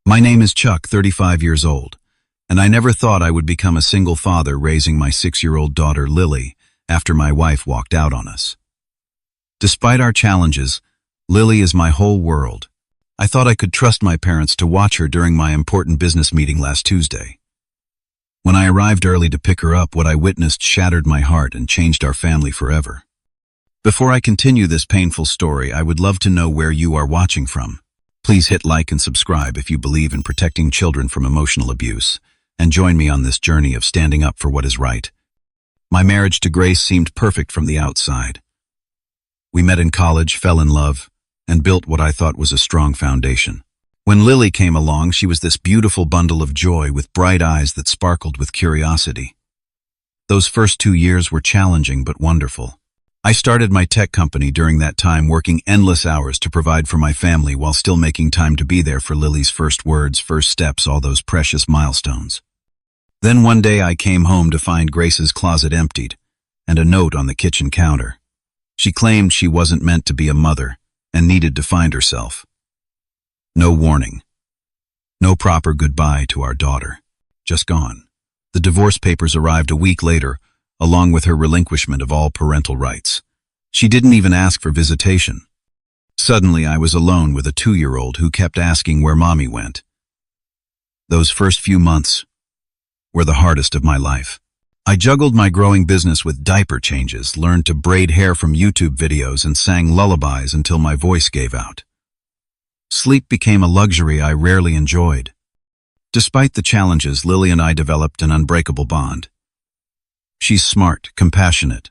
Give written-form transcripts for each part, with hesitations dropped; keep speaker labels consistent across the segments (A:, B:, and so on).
A: My name is Chuck, 35 years old, and I never thought I would become a single father raising my 6-year-old daughter Lily after my wife walked out on us. Despite our challenges, Lily is my whole world. I thought I could trust my parents to watch her during my important business meeting last Tuesday. When I arrived early to pick her up, what I witnessed shattered my heart and changed our family forever. Before I continue this painful story, I would love to know where you are watching from. Please hit like and subscribe if you believe in protecting children from emotional abuse, and join me on this journey of standing up for what is right. My marriage to Grace seemed perfect from the outside. We met in college, fell in love, and built what I thought was a strong foundation. When Lily came along, she was this beautiful bundle of joy with bright eyes that sparkled with curiosity. Those first 2 years were challenging but wonderful. I started my tech company during that time, working endless hours to provide for my family while still making time to be there for Lily's first words, first steps, all those precious milestones. Then one day I came home to find Grace's closet emptied and a note on the kitchen counter. She claimed she wasn't meant to be a mother and needed to find herself. No warning. No proper goodbye to our daughter. Just gone. The divorce papers arrived a week later, along with her relinquishment of all parental rights. She didn't even ask for visitation. Suddenly, I was alone with a 2-year-old who kept asking where mommy went. Those first few months were the hardest of my life. I juggled my growing business with diaper changes, learned to braid hair from YouTube videos, and sang lullabies until my voice gave out. Sleep became a luxury I rarely enjoyed. Despite the challenges, Lily and I developed an unbreakable bond. She's smart, compassionate,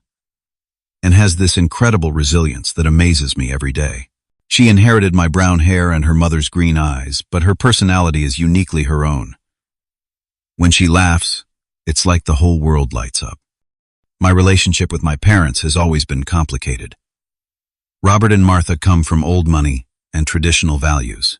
A: and has this incredible resilience that amazes me every day. She inherited my brown hair and her mother's green eyes, but her personality is uniquely her own. When she laughs, it's like the whole world lights up. My relationship with my parents has always been complicated. Robert and Martha come from old money and traditional values.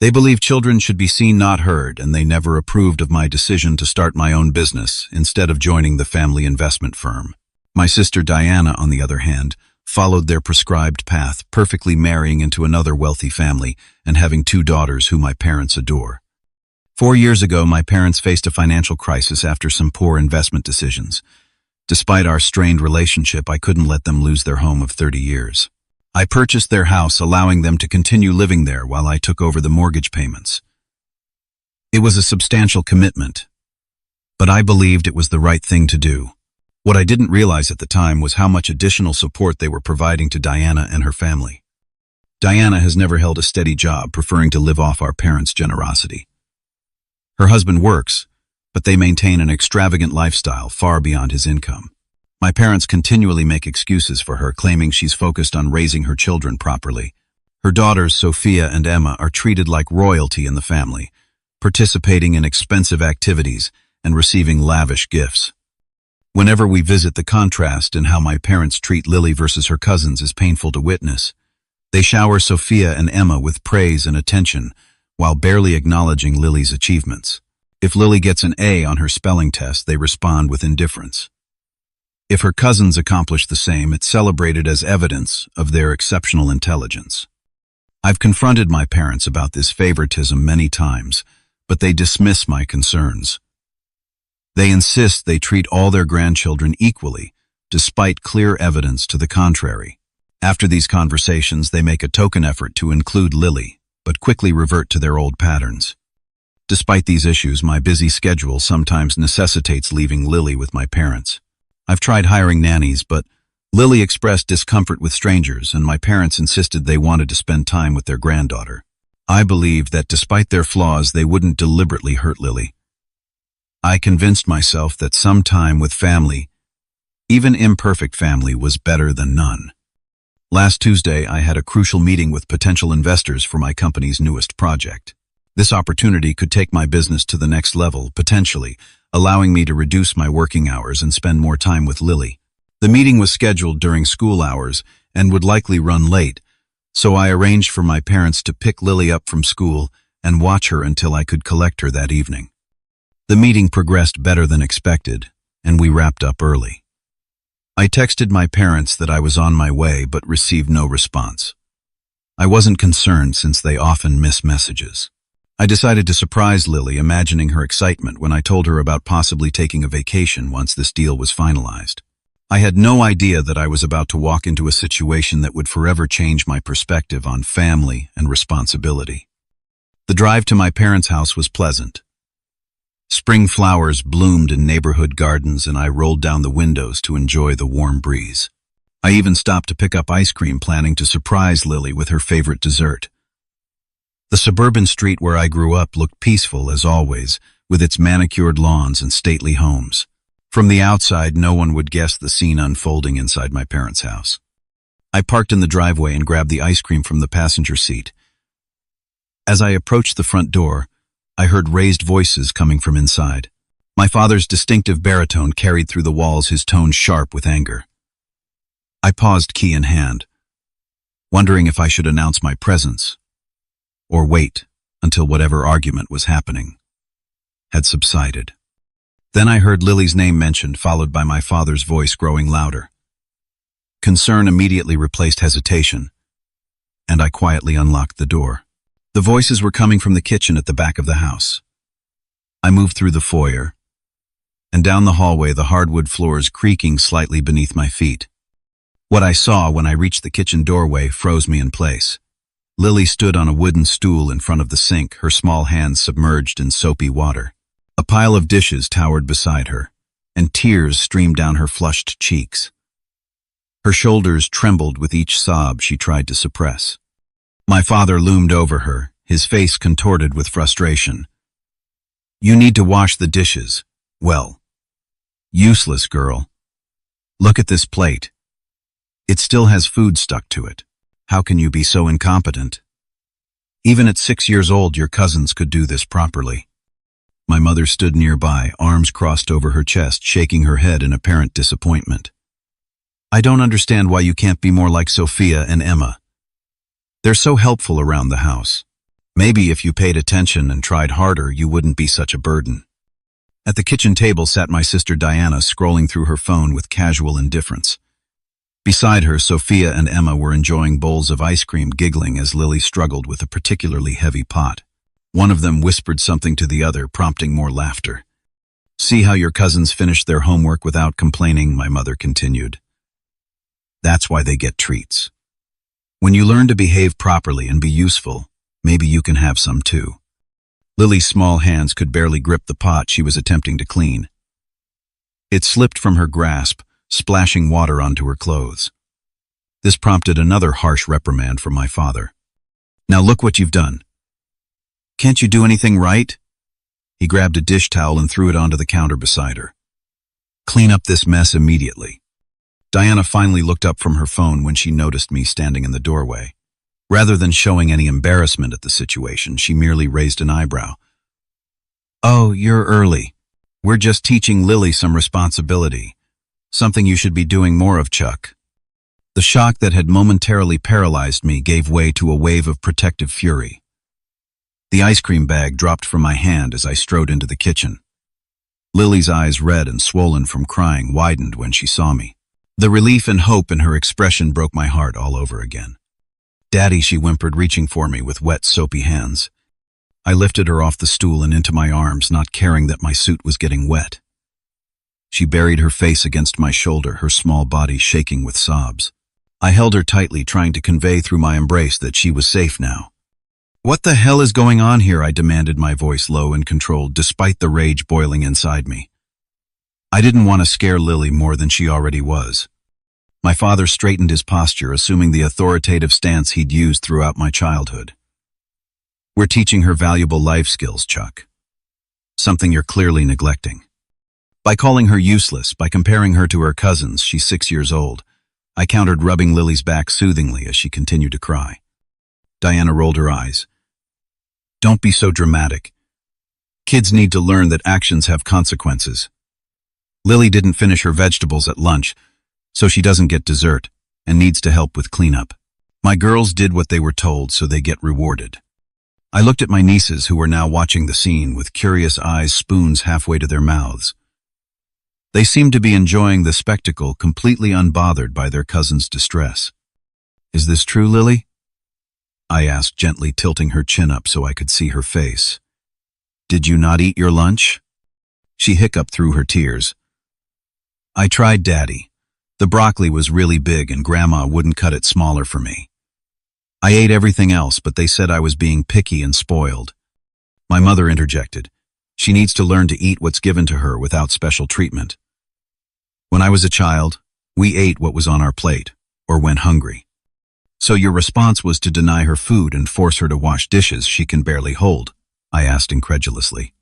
A: They believe children should be seen, not heard, and they never approved of my decision to start my own business instead of joining the family investment firm. My sister Diana, on the other hand, followed their prescribed path, perfectly marrying into another wealthy family and having 2 daughters who my parents adore. 4 years ago, my parents faced a financial crisis after some poor investment decisions. Despite our strained relationship, I couldn't let them lose their home of 30 years. I purchased their house, allowing them to continue living there while I took over the mortgage payments. It was a substantial commitment, but I believed it was the right thing to do. What I didn't realize at the time was how much additional support they were providing to Diana and her family. Diana has never held a steady job, preferring to live off our parents' generosity. Her husband works, but they maintain an extravagant lifestyle far beyond his income. My parents continually make excuses for her, claiming she's focused on raising her children properly. Her daughters, Sophia and Emma, are treated like royalty in the family, participating in expensive activities and receiving lavish gifts. Whenever we visit, the contrast in how my parents treat Lily versus her cousins is painful to witness. They shower Sophia and Emma with praise and attention, while barely acknowledging Lily's achievements. If Lily gets an A on her spelling test, they respond with indifference. If her cousins accomplish the same, it's celebrated as evidence of their exceptional intelligence. I've confronted my parents about this favoritism many times, but they dismiss my concerns. They insist they treat all their grandchildren equally, despite clear evidence to the contrary. After these conversations, they make a token effort to include Lily, but quickly revert to their old patterns. Despite these issues, my busy schedule sometimes necessitates leaving Lily with my parents. I've tried hiring nannies, but Lily expressed discomfort with strangers, and my parents insisted they wanted to spend time with their granddaughter. I believed that despite their flaws, they wouldn't deliberately hurt Lily. I convinced myself that some time with family, even imperfect family, was better than none. Last Tuesday, I had a crucial meeting with potential investors for my company's newest project. This opportunity could take my business to the next level, potentially allowing me to reduce my working hours and spend more time with Lily. The meeting was scheduled during school hours and would likely run late, so I arranged for my parents to pick Lily up from school and watch her until I could collect her that evening. The meeting progressed better than expected, and we wrapped up early. I texted my parents that I was on my way but received no response. I wasn't concerned since they often miss messages. I decided to surprise Lily, imagining her excitement when I told her about possibly taking a vacation once this deal was finalized. I had no idea that I was about to walk into a situation that would forever change my perspective on family and responsibility. The drive to my parents' house was pleasant. Spring flowers bloomed in neighborhood gardens, and I rolled down the windows to enjoy the warm breeze. I even stopped to pick up ice cream, planning to surprise Lily with her favorite dessert. The suburban street where I grew up looked peaceful as always, with its manicured lawns and stately homes. From the outside, no one would guess the scene unfolding inside my parents' house. I parked in the driveway and grabbed the ice cream from the passenger seat. As I approached the front door, I heard raised voices coming from inside. My father's distinctive baritone carried through the walls, his tone sharp with anger. I paused, key in hand, wondering if I should announce my presence or wait until whatever argument was happening had subsided. Then I heard Lily's name mentioned, followed by my father's voice growing louder. Concern immediately replaced hesitation, and I quietly unlocked the door. The voices were coming from the kitchen at the back of the house. I moved through the foyer and down the hallway, the hardwood floors creaking slightly beneath my feet. What I saw when I reached the kitchen doorway froze me in place. Lily stood on a wooden stool in front of the sink, her small hands submerged in soapy water. A pile of dishes towered beside her, and tears streamed down her flushed cheeks. Her shoulders trembled with each sob she tried to suppress. My father loomed over her, his face contorted with frustration. "You need to wash the dishes." "Well, useless girl. Look at this plate. It still has food stuck to it. How can you be so incompetent? Even at 6 years old, your cousins could do this properly." My mother stood nearby, arms crossed over her chest, shaking her head in apparent disappointment. "I don't understand why you can't be more like Sophia and Emma. They're so helpful around the house. Maybe if you paid attention and tried harder, you wouldn't be such a burden." At the kitchen table sat my sister Diana, scrolling through her phone with casual indifference. Beside her, Sophia and Emma were enjoying bowls of ice cream, giggling as Lily struggled with a particularly heavy pot. One of them whispered something to the other, prompting more laughter. "See how your cousins finished their homework without complaining," my mother continued. "That's why they get treats. When you learn to behave properly and be useful, maybe you can have some too." Lily's small hands could barely grip the pot she was attempting to clean. It slipped from her grasp, splashing water onto her clothes. This prompted another harsh reprimand from my father. "Now look what you've done. Can't you do anything right?" He grabbed a dish towel and threw it onto the counter beside her. "Clean up this mess immediately." Diana finally looked up from her phone when she noticed me standing in the doorway. Rather than showing any embarrassment at the situation, she merely raised an eyebrow. "Oh, you're early. We're just teaching Lily some responsibility. Something you should be doing more of, Chuck." The shock that had momentarily paralyzed me gave way to a wave of protective fury. The ice cream bag dropped from my hand as I strode into the kitchen. Lily's eyes, red and swollen from crying, widened when she saw me. The relief and hope in her expression broke my heart all over again. "Daddy," she whimpered, reaching for me with wet, soapy hands. I lifted her off the stool and into my arms, not caring that my suit was getting wet. She buried her face against my shoulder, her small body shaking with sobs. I held her tightly, trying to convey through my embrace that she was safe now. "What the hell is going on here?" I demanded, my voice low and controlled, despite the rage boiling inside me. I didn't want to scare Lily more than she already was. My father straightened his posture, assuming the authoritative stance he'd used throughout my childhood. "We're teaching her valuable life skills, Chuck. Something you're clearly neglecting. By calling her useless, by comparing her to her cousins, she's 6 years old." I countered, rubbing Lily's back soothingly as she continued to cry. Diana rolled her eyes. "Don't be so dramatic. Kids need to learn that actions have consequences. Lily didn't finish her vegetables at lunch, so she doesn't get dessert and needs to help with cleanup. My girls did what they were told, so they get rewarded." I looked at my nieces, who were now watching the scene with curious eyes, spoons halfway to their mouths. They seemed to be enjoying the spectacle, completely unbothered by their cousin's distress. "Is this true, Lily?" I asked, gently tilting her chin up so I could see her face. Did you not eat your lunch? She hiccuped through her tears. I tried, Daddy. The broccoli was really big and Grandma wouldn't cut it smaller for me. I ate everything else, but they said I was being picky and spoiled. My mother interjected. She needs to learn to eat what's given to her without special treatment. When I was a child, we ate what was on our plate, or went hungry. So your response was to deny her food and force her to wash dishes she can barely hold? I asked incredulously.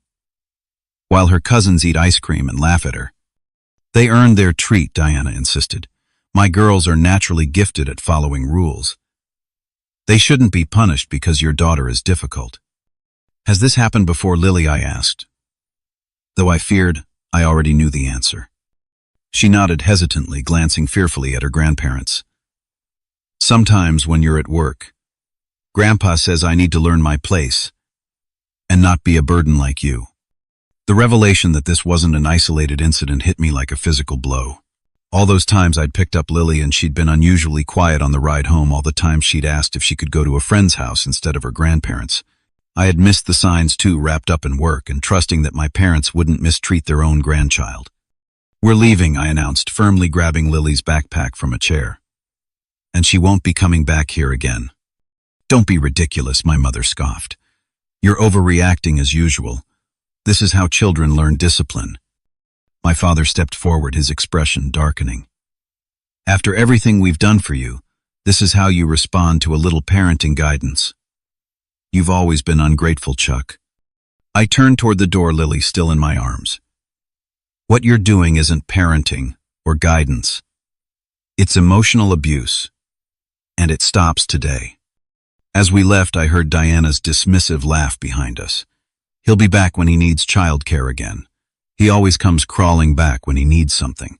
A: While her cousins eat ice cream and laugh at her. They earned their treat, Diana insisted. My girls are naturally gifted at following rules. They shouldn't be punished because your daughter is difficult. Has this happened before, Lily? I asked. Though I feared, I already knew the answer. She nodded hesitantly, glancing fearfully at her grandparents. Sometimes when you're at work, Grandpa says I need to learn my place and not be a burden like you. The revelation that this wasn't an isolated incident hit me like a physical blow. All those times I'd picked up Lily and she'd been unusually quiet on the ride home, all the times she'd asked if she could go to a friend's house instead of her grandparents'. I had missed the signs too, wrapped up in work and trusting that my parents wouldn't mistreat their own grandchild. We're leaving, I announced, firmly grabbing Lily's backpack from a chair. And she won't be coming back here again. Don't be ridiculous, my mother scoffed. You're overreacting as usual. This is how children learn discipline. My father stepped forward, his expression darkening. After everything we've done for you, this is how you respond to a little parenting guidance. You've always been ungrateful, Chuck. I turned toward the door, Lily still in my arms. What you're doing isn't parenting or guidance. It's emotional abuse. And it stops today. As we left, I heard Diana's dismissive laugh behind us. He'll be back when he needs childcare again. He always comes crawling back when he needs something.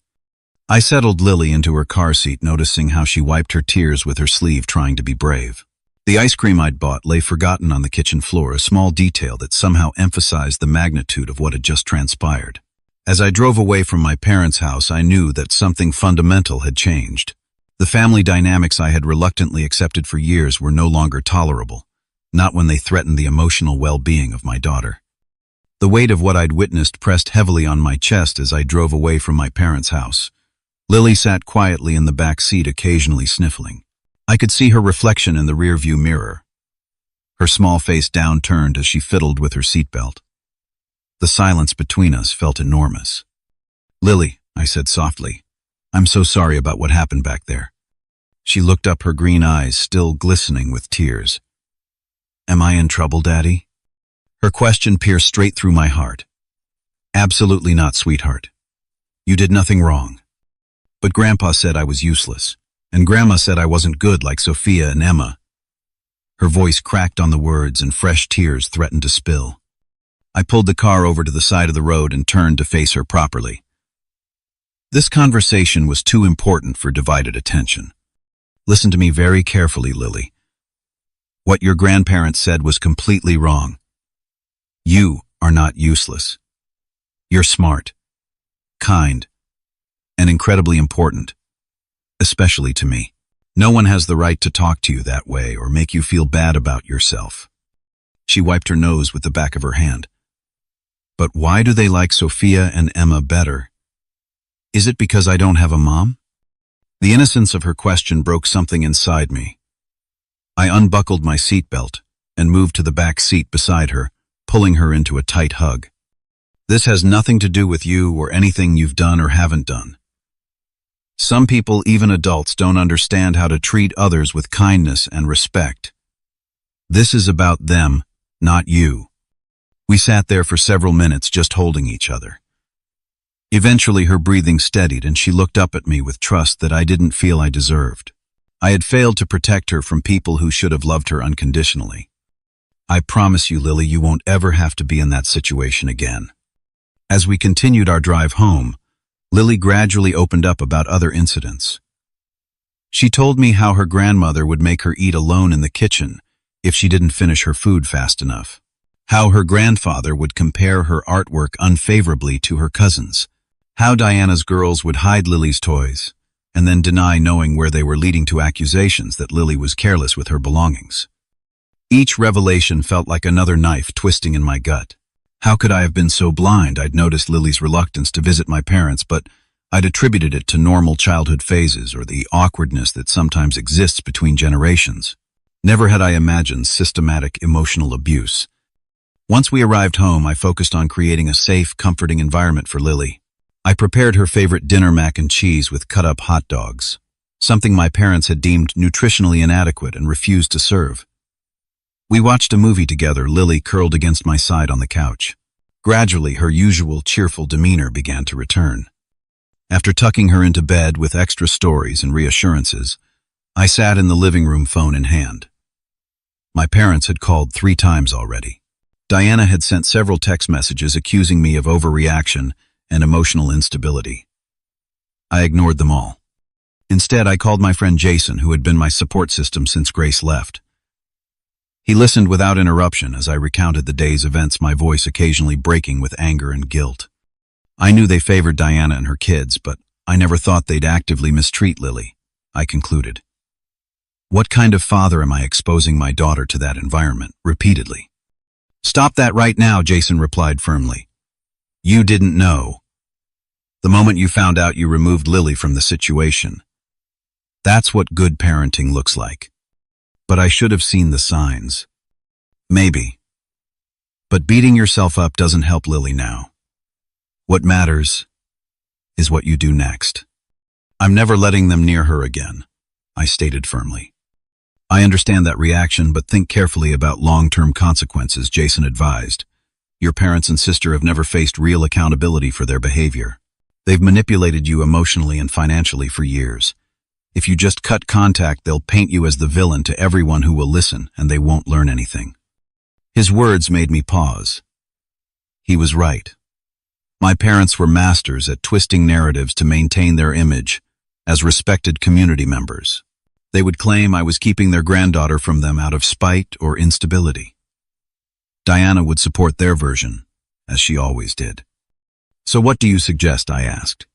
A: I settled Lily into her car seat, noticing how she wiped her tears with her sleeve, trying to be brave. The ice cream I'd bought lay forgotten on the kitchen floor, a small detail that somehow emphasized the magnitude of what had just transpired. As I drove away from my parents' house, I knew that something fundamental had changed. The family dynamics I had reluctantly accepted for years were no longer tolerable, not when they threatened the emotional well-being of my daughter. The weight of what I'd witnessed pressed heavily on my chest as I drove away from my parents' house. Lily sat quietly in the back seat, occasionally sniffling. I could see her reflection in the rearview mirror, her small face downturned as she fiddled with her seatbelt. The silence between us felt enormous. Lily, I said softly, I'm so sorry about what happened back there. She looked up, her green eyes still glistening with tears. Am I in trouble, Daddy? Her question pierced straight through my heart. Absolutely not, sweetheart. You did nothing wrong. But Grandpa said I was useless, and Grandma said I wasn't good like Sophia and Emma. Her voice cracked on the words and fresh tears threatened to spill. I pulled the car over to the side of the road and turned to face her properly. This conversation was too important for divided attention. Listen to me very carefully, Lily. What your grandparents said was completely wrong. You are not useless. You're smart, kind, and incredibly important, especially to me. No one has the right to talk to you that way or make you feel bad about yourself. She wiped her nose with the back of her hand. But why do they like Sophia and Emma better? Is it because I don't have a mom? The innocence of her question broke something inside me. I unbuckled my seatbelt and moved to the back seat beside her, pulling her into a tight hug. This has nothing to do with you or anything you've done or haven't done. Some people, even adults, don't understand how to treat others with kindness and respect. This is about them, not you. We sat there for several minutes just holding each other. Eventually her breathing steadied and she looked up at me with trust that I didn't feel I deserved. I had failed to protect her from people who should have loved her unconditionally. I promise you, Lily, you won't ever have to be in that situation again. As we continued our drive home, Lily gradually opened up about other incidents. She told me how her grandmother would make her eat alone in the kitchen if she didn't finish her food fast enough. How her grandfather would compare her artwork unfavorably to her cousins. How Diana's girls would hide Lily's toys and then deny knowing where they were, leading to accusations that Lily was careless with her belongings. Each revelation felt like another knife twisting in my gut. How could I have been so blind? I'd noticed Lily's reluctance to visit my parents, but I'd attributed it to normal childhood phases or the awkwardness that sometimes exists between generations. Never had I imagined systematic emotional abuse. Once we arrived home, I focused on creating a safe, comforting environment for Lily. I prepared her favorite dinner, mac and cheese with cut-up hot dogs, something my parents had deemed nutritionally inadequate and refused to serve. We watched a movie together, Lily curled against my side on the couch. Gradually, her usual cheerful demeanor began to return. After tucking her into bed with extra stories and reassurances, I sat in the living room, phone in hand. My parents had called 3 times already. Diana had sent several text messages accusing me of overreaction and emotional instability. I ignored them all. Instead, I called my friend Jason, who had been my support system since Grace left. He listened without interruption as I recounted the day's events, my voice occasionally breaking with anger and guilt. I knew they favored Diana and her kids, but I never thought they'd actively mistreat Lily, I concluded. What kind of father am I exposing my daughter to that environment, repeatedly? Stop that right now, Jason replied firmly. You didn't know. The moment you found out, you removed Lily from the situation. That's what good parenting looks like. But I should have seen the signs. Maybe. But beating yourself up doesn't help Lily now. What matters is what you do next. I'm never letting them near her again, I stated firmly. I understand that reaction, but think carefully about long-term consequences, Jason advised. Your parents and sister have never faced real accountability for their behavior. They've manipulated you emotionally and financially for years. If you just cut contact, they'll paint you as the villain to everyone who will listen, and they won't learn anything. His words made me pause. He was right. My parents were masters at twisting narratives to maintain their image as respected community members. They would claim I was keeping their granddaughter from them out of spite or instability. Diana would support their version, as she always did. So what do you suggest? I asked.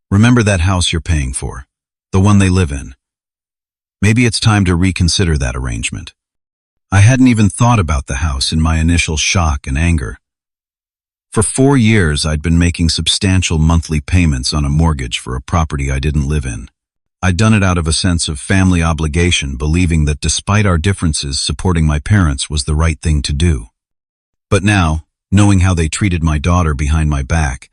A: Remember that house you're paying for, the one they live in. Maybe it's time to reconsider that arrangement. I hadn't even thought about the house in my initial shock and anger. For 4 years, I'd been making substantial monthly payments on a mortgage for a property I didn't live in. I'd done it out of a sense of family obligation, believing that despite our differences, supporting my parents was the right thing to do. But now, knowing how they treated my daughter behind my back,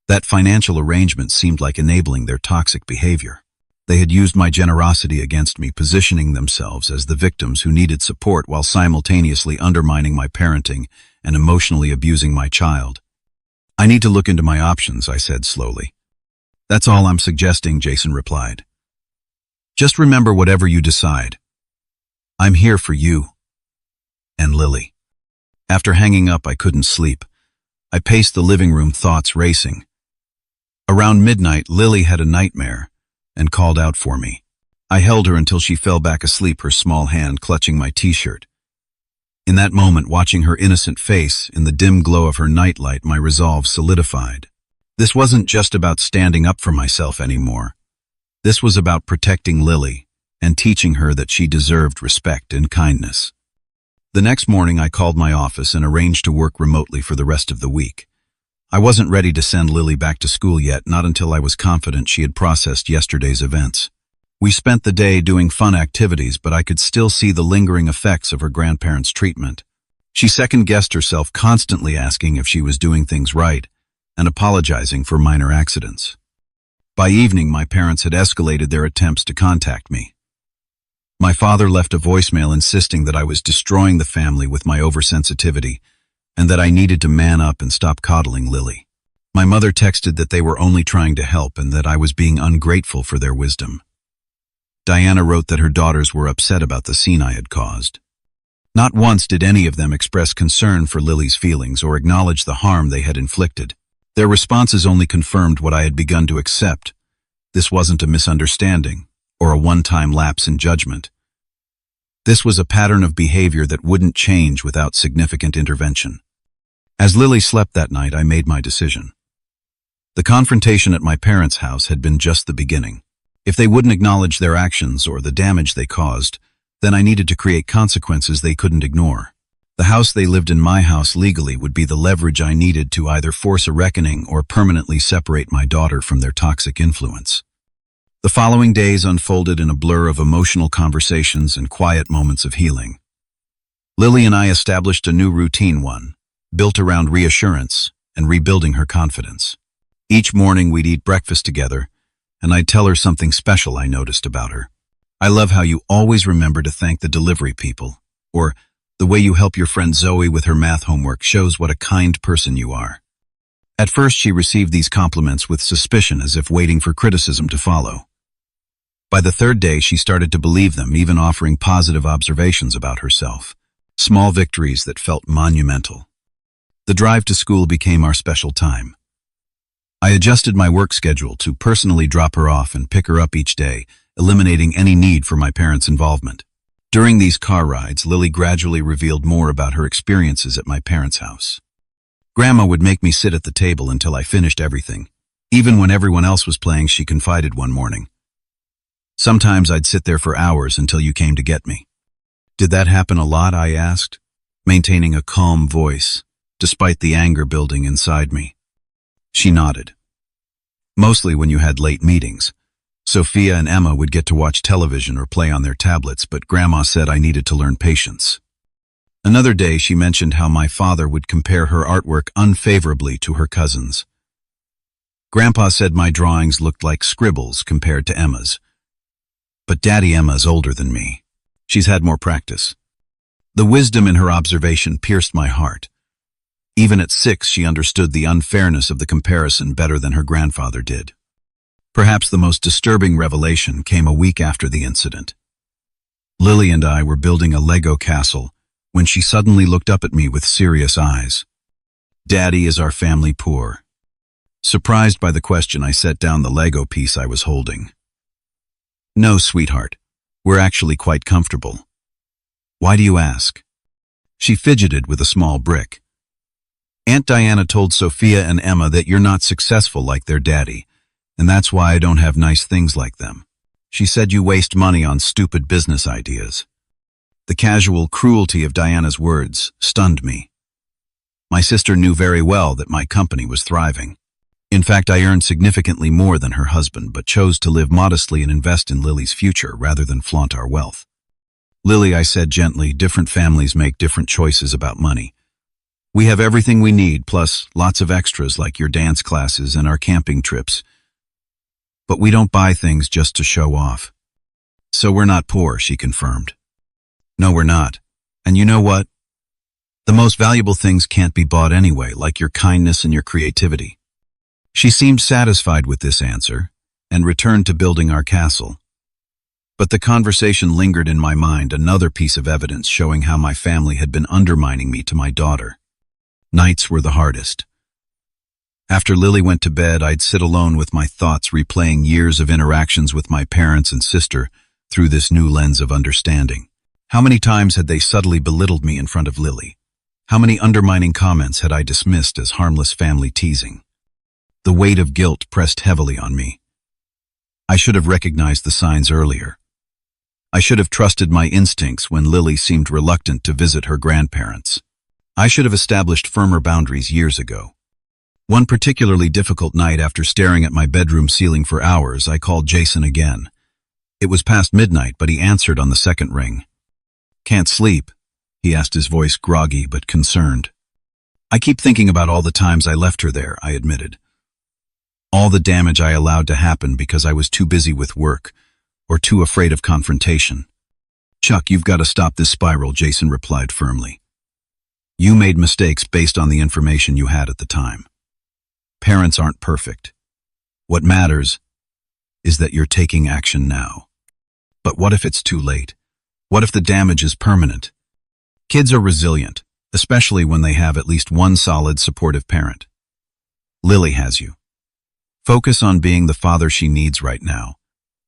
A: that financial arrangement seemed like enabling their toxic behavior. They had used my generosity against me, positioning themselves as the victims who needed support while simultaneously undermining my parenting and emotionally abusing my child. I need to look into my options, I said slowly. That's all I'm suggesting, Jason replied. Just remember, whatever you decide, I'm here for you and Lily. After hanging up, I couldn't sleep. I paced the living room, thoughts racing. Around midnight, Lily had a nightmare and called out for me. I held her until she fell back asleep, her small hand clutching my t-shirt. In that moment, watching her innocent face in the dim glow of her nightlight, my resolve solidified. This wasn't just about standing up for myself anymore. This was about protecting Lily and teaching her that she deserved respect and kindness. The next morning, I called my office and arranged to work remotely for the rest of the week. I wasn't ready to send Lily back to school yet, not until I was confident she had processed yesterday's events. We spent the day doing fun activities, but I could still see the lingering effects of her grandparents' treatment. She second-guessed herself, constantly asking if she was doing things right and apologizing for minor accidents. By evening, my parents had escalated their attempts to contact me. My father left a voicemail insisting that I was destroying the family with my oversensitivity and that I needed to man up and stop coddling Lily. My mother texted that they were only trying to help and that I was being ungrateful for their wisdom. Diana wrote that her daughters were upset about the scene I had caused. Not once did any of them express concern for Lily's feelings or acknowledge the harm they had inflicted. Their responses only confirmed what I had begun to accept. This wasn't a misunderstanding or a one-time lapse in judgment. This was a pattern of behavior that wouldn't change without significant intervention. As Lily slept that night, I made my decision. The confrontation at my parents' house had been just the beginning. If they wouldn't acknowledge their actions or the damage they caused, Then I needed to create consequences they couldn't ignore. The house they lived in, my house legally, would be the leverage I needed to either force a reckoning or permanently separate my daughter from their toxic influence. The following days unfolded in a blur of emotional conversations and quiet moments of healing. Lily and I established a new routine, one built around reassurance and rebuilding her confidence. Each morning we'd eat breakfast together, and I'd tell her something special I noticed about her. "I love how you always remember to thank the delivery people," or "the way you help your friend Zoe with her math homework shows what a kind person you are." At first she received these compliments with suspicion, as if waiting for criticism to follow. By the third day she started to believe them, even offering positive observations about herself. Small victories that felt monumental. The drive to school became our special time. I adjusted my work schedule to personally drop her off and pick her up each day, eliminating any need for my parents' involvement. During these car rides, Lily gradually revealed more about her experiences at my parents' house. Grandma would make me sit at the table until I finished everything. Even when everyone else was playing, she confided one morning, "Sometimes I'd sit there for hours until you came to get me." "Did that happen a lot?" I asked, maintaining a calm voice, despite the anger building inside me. She nodded. "Mostly when you had late meetings. Sophia and Emma would get to watch television or play on their tablets, but Grandma said I needed to learn patience." Another day she mentioned how my father would compare her artwork unfavorably to her cousins. Grandpa said my drawings looked like scribbles compared to Emma's. But Daddy, Emma's older than me. She's had more practice. The wisdom in her observation pierced my heart. Even at 6, she understood the unfairness of the comparison better than her grandfather did. Perhaps the most disturbing revelation came a week after the incident. Lily and I were building a Lego castle when she suddenly looked up at me with serious eyes. "Daddy, is our family poor?" Surprised by the question, I set down the Lego piece I was holding. "No, sweetheart. We're actually quite comfortable." "Why do you ask?" She fidgeted with a small brick. "Aunt Diana told Sophia and Emma that you're not successful like their daddy, and that's why I don't have nice things like them. She said you waste money on stupid business ideas." The casual cruelty of Diana's words stunned me. My sister knew very well that my company was thriving. In fact, I earned significantly more than her husband, but chose to live modestly and invest in Lily's future rather than flaunt our wealth. "Lily," I said gently, "different families make different choices about money. We have everything we need, plus lots of extras like your dance classes and our camping trips. But we don't buy things just to show off." "So we're not poor," she confirmed. "No, we're not. And you know what? The most valuable things can't be bought anyway, like your kindness and your creativity." She seemed satisfied with this answer and returned to building our castle. But the conversation lingered in my mind, another piece of evidence showing how my family had been undermining me to my daughter. Nights were the hardest. After Lily went to bed, I'd sit alone with my thoughts, replaying years of interactions with my parents and sister through this new lens of understanding. How many times had they subtly belittled me in front of Lily? How many undermining comments had I dismissed as harmless family teasing? The weight of guilt pressed heavily on me. I should have recognized the signs earlier. I should have trusted my instincts when Lily seemed reluctant to visit her grandparents. I should have established firmer boundaries years ago. One particularly difficult night, after staring at my bedroom ceiling for hours, I called Jason again. It was past midnight, but he answered on the second ring. "Can't sleep?" he asked, his voice groggy but concerned. "I keep thinking about all the times I left her there," I admitted. "All the damage I allowed to happen because I was too busy with work or too afraid of confrontation." "Chuck, you've got to stop this spiral," Jason replied firmly. "You made mistakes based on the information you had at the time. Parents aren't perfect. What matters is that you're taking action now. But what if it's too late? What if the damage is permanent? Kids are resilient, especially when they have at least one solid, supportive parent. Lily has you. Focus on being the father she needs right now,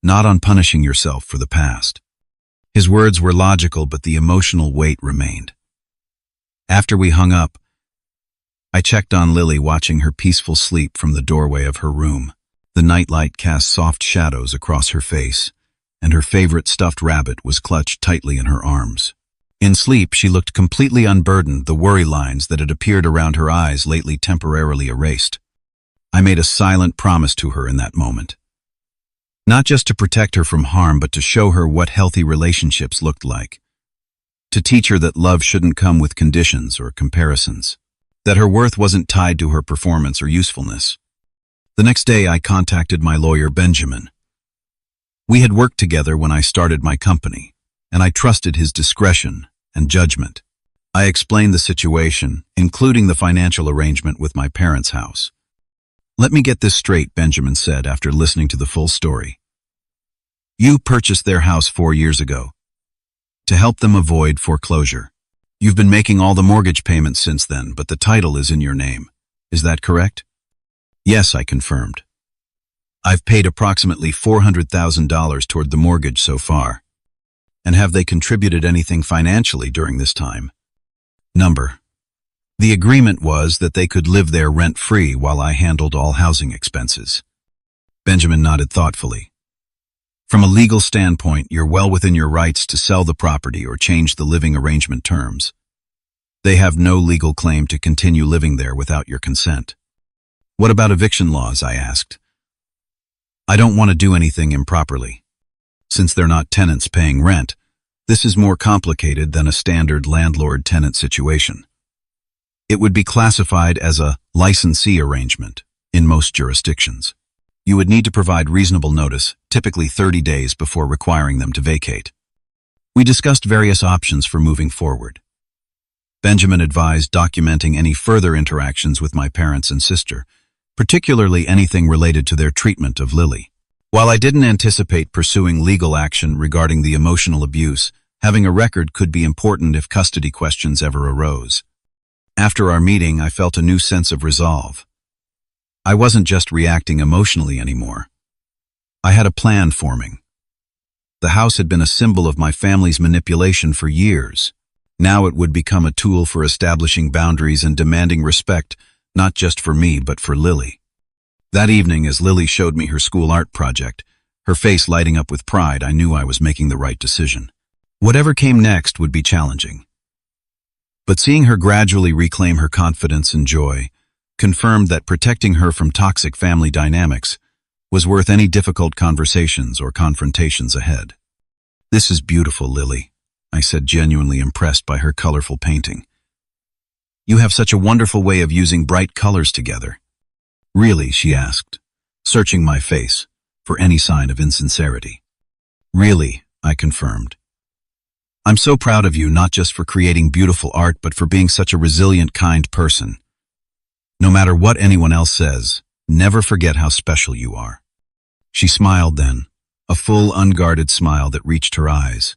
A: not on punishing yourself for the past." His words were logical, but the emotional weight remained. After we hung up, I checked on Lily, watching her peaceful sleep from the doorway of her room. The nightlight cast soft shadows across her face, and her favorite stuffed rabbit was clutched tightly in her arms. In sleep, she looked completely unburdened, the worry lines that had appeared around her eyes lately temporarily erased. I made a silent promise to her in that moment. Not just to protect her from harm, but to show her what healthy relationships looked like. To teach her that love shouldn't come with conditions or comparisons. That her worth wasn't tied to her performance or usefulness. The next day, I contacted my lawyer, Benjamin. We had worked together when I started my company, and I trusted his discretion and judgment. I explained the situation, including the financial arrangement with my parents' house. "Let me get this straight," Benjamin said after listening to the full story. "You purchased their house 4 years ago to help them avoid foreclosure. You've been making all the mortgage payments since then, but the title is in your name. Is that correct?" "Yes," I confirmed. "I've paid approximately $400,000 toward the mortgage so far." "And have they contributed anything financially during this time?" "Number. The agreement was that they could live there rent-free while I handled all housing expenses." Benjamin nodded thoughtfully. "From a legal standpoint, you're well within your rights to sell the property or change the living arrangement terms. They have no legal claim to continue living there without your consent." "What about eviction laws?" I asked. "I don't want to do anything improperly. Since they're not tenants paying rent, this is more complicated than a standard landlord-tenant situation. It would be classified as a licensee arrangement in most jurisdictions. You would need to provide reasonable notice, typically 30 days before requiring them to vacate." We discussed various options for moving forward. Benjamin advised documenting any further interactions with my parents and sister, particularly anything related to their treatment of Lily. While I didn't anticipate pursuing legal action regarding the emotional abuse, having a record could be important if custody questions ever arose. After our meeting, I felt a new sense of resolve. I wasn't just reacting emotionally anymore. I had a plan forming. The house had been a symbol of my family's manipulation for years. Now it would become a tool for establishing boundaries and demanding respect, not just for me, but for Lily. That evening, as Lily showed me her school art project, her face lighting up with pride, I knew I was making the right decision. Whatever came next would be challenging. But seeing her gradually reclaim her confidence and joy confirmed that protecting her from toxic family dynamics was worth any difficult conversations or confrontations ahead. "This is beautiful, Lily," I said, genuinely impressed by her colorful painting. "You have such a wonderful way of using bright colors together." "Really?" she asked, searching my face for any sign of insincerity. "Really," I confirmed. "I'm so proud of you, not just for creating beautiful art, but for being such a resilient, kind person. No matter what anyone else says, never forget how special you are." She smiled then, a full, unguarded smile that reached her eyes.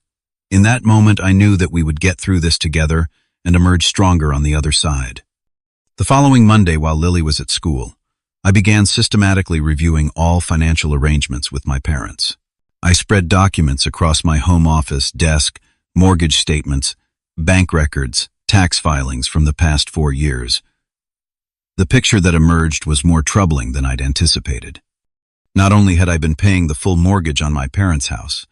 A: In that moment, I knew that we would get through this together and emerge stronger on the other side. The following Monday, while Lily was at school, I began systematically reviewing all financial arrangements with my parents. I spread documents across my home office, desk, mortgage statements, bank records, tax filings from the past 4 years. The picture that emerged was more troubling than I'd anticipated. Not only had I been paying the full mortgage on my parents' house,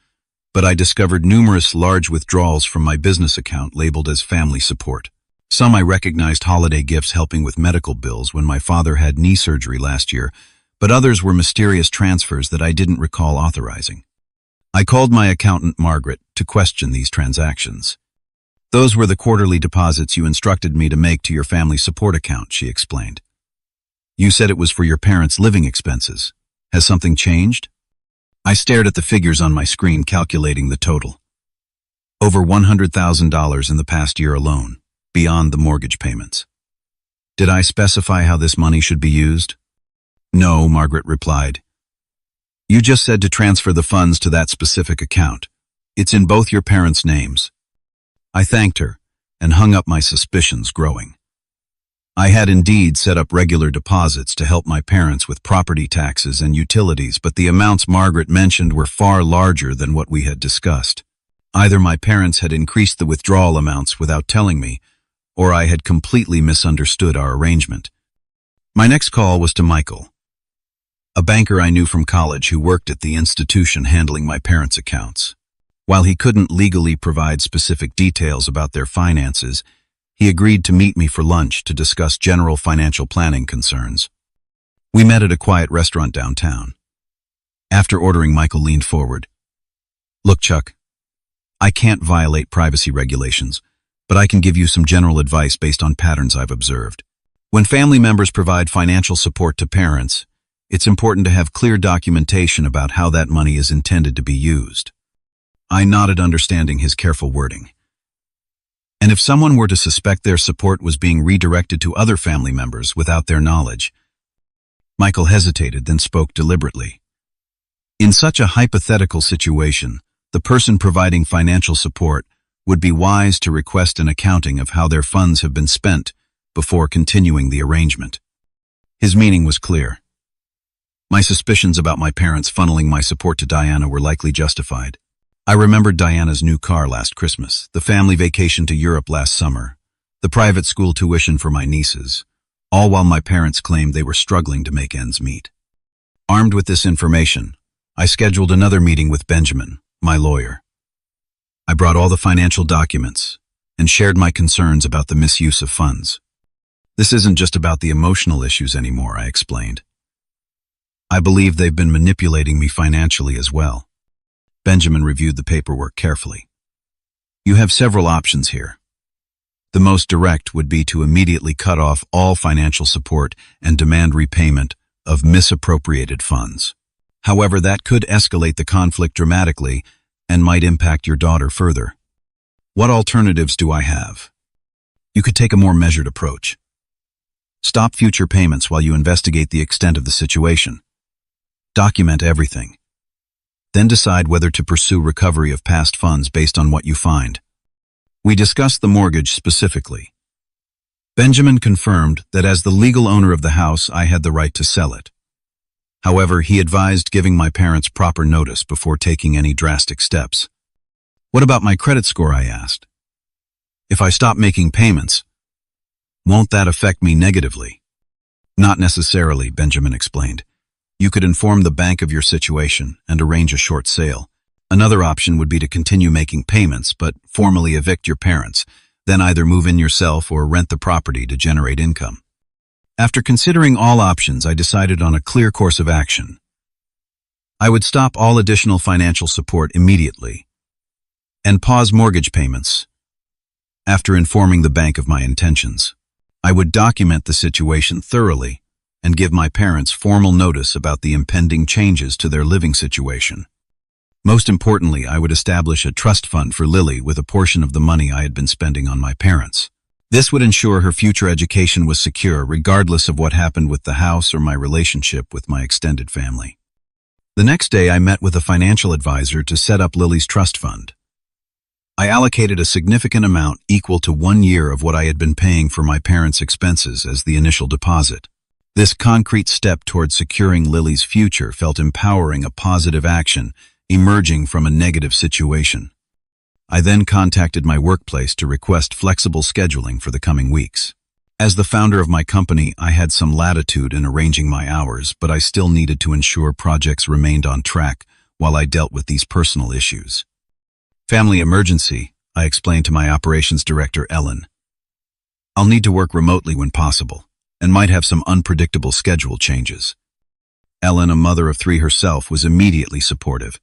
A: but I discovered numerous large withdrawals from my business account labeled as family support. Some I recognized holiday gifts helping with medical bills when my father had knee surgery last year, but others were mysterious transfers that I didn't recall authorizing. I called my accountant, Margaret, to question these transactions. "Those were the quarterly deposits you instructed me to make to your family support account," she explained. "You said it was for your parents' living expenses. Has something changed?" I stared at the figures on my screen, calculating the total. Over $100,000 in the past year alone, beyond the mortgage payments. Did I specify how this money should be used? "No," Margaret replied. "You just said to transfer the funds to that specific account. It's in both your parents' names." I thanked her and hung up, my suspicions growing. I had indeed set up regular deposits to help my parents with property taxes and utilities, but the amounts Margaret mentioned were far larger than what we had discussed. Either my parents had increased the withdrawal amounts without telling me, or I had completely misunderstood our arrangement. My next call was to Michael, a banker I knew from college who worked at the institution handling my parents' accounts. While he couldn't legally provide specific details about their finances, he agreed to meet me for lunch to discuss general financial planning concerns. We met at a quiet restaurant downtown. After ordering, Michael leaned forward. "Look, Chuck, I can't violate privacy regulations, but I can give you some general advice based on patterns I've observed. When family members provide financial support to parents, it's important to have clear documentation about how that money is intended to be used." I nodded, understanding his careful wording. "And if someone were to suspect their support was being redirected to other family members without their knowledge?" Michael hesitated, then spoke deliberately. "In such a hypothetical situation, the person providing financial support would be wise to request an accounting of how their funds have been spent before continuing the arrangement." His meaning was clear. My suspicions about my parents funneling my support to Diana were likely justified. I remembered Diana's new car last Christmas, the family vacation to Europe last summer, the private school tuition for my nieces, all while my parents claimed they were struggling to make ends meet. Armed with this information, I scheduled another meeting with Benjamin, my lawyer. I brought all the financial documents and shared my concerns about the misuse of funds. "This isn't just about the emotional issues anymore," I explained. "I believe they've been manipulating me financially as well." Benjamin reviewed the paperwork carefully. "You have several options here. The most direct would be to immediately cut off all financial support and demand repayment of misappropriated funds. However, that could escalate the conflict dramatically and might impact your daughter further. What alternatives do I have? You could take a more measured approach. Stop future payments while you investigate the extent of the situation. Document everything. Then decide whether to pursue recovery of past funds based on what you find." We discussed the mortgage specifically. Benjamin confirmed that as the legal owner of the house, I had the right to sell it. However, he advised giving my parents proper notice before taking any drastic steps. "What about my credit score?" I asked. "If I stop making payments, won't that affect me negatively?" "Not necessarily," Benjamin explained. "You could inform the bank of your situation and arrange a short sale. Another option would be to continue making payments but formally evict your parents, then either move in yourself or rent the property to generate income." After considering all options, I decided on a clear course of action. I would stop all additional financial support immediately and pause mortgage payments. After informing the bank of my intentions, I would document the situation thoroughly and give my parents formal notice about the impending changes to their living situation. Most importantly, I would establish a trust fund for Lily with a portion of the money I had been spending on my parents. This would ensure her future education was secure regardless of what happened with the house or my relationship with my extended family. The next day, I met with a financial advisor to set up Lily's trust fund. I allocated a significant amount equal to 1 year of what I had been paying for my parents' expenses as the initial deposit. This concrete step toward securing Lily's future felt empowering, a positive action emerging from a negative situation. I then contacted my workplace to request flexible scheduling for the coming weeks. As the founder of my company, I had some latitude in arranging my hours, but I still needed to ensure projects remained on track while I dealt with these personal issues. "Family emergency," I explained to my operations director, Ellen. "I'll need to work remotely when possible, and might have some unpredictable schedule changes." Ellen, a mother of 3 herself, was immediately supportive.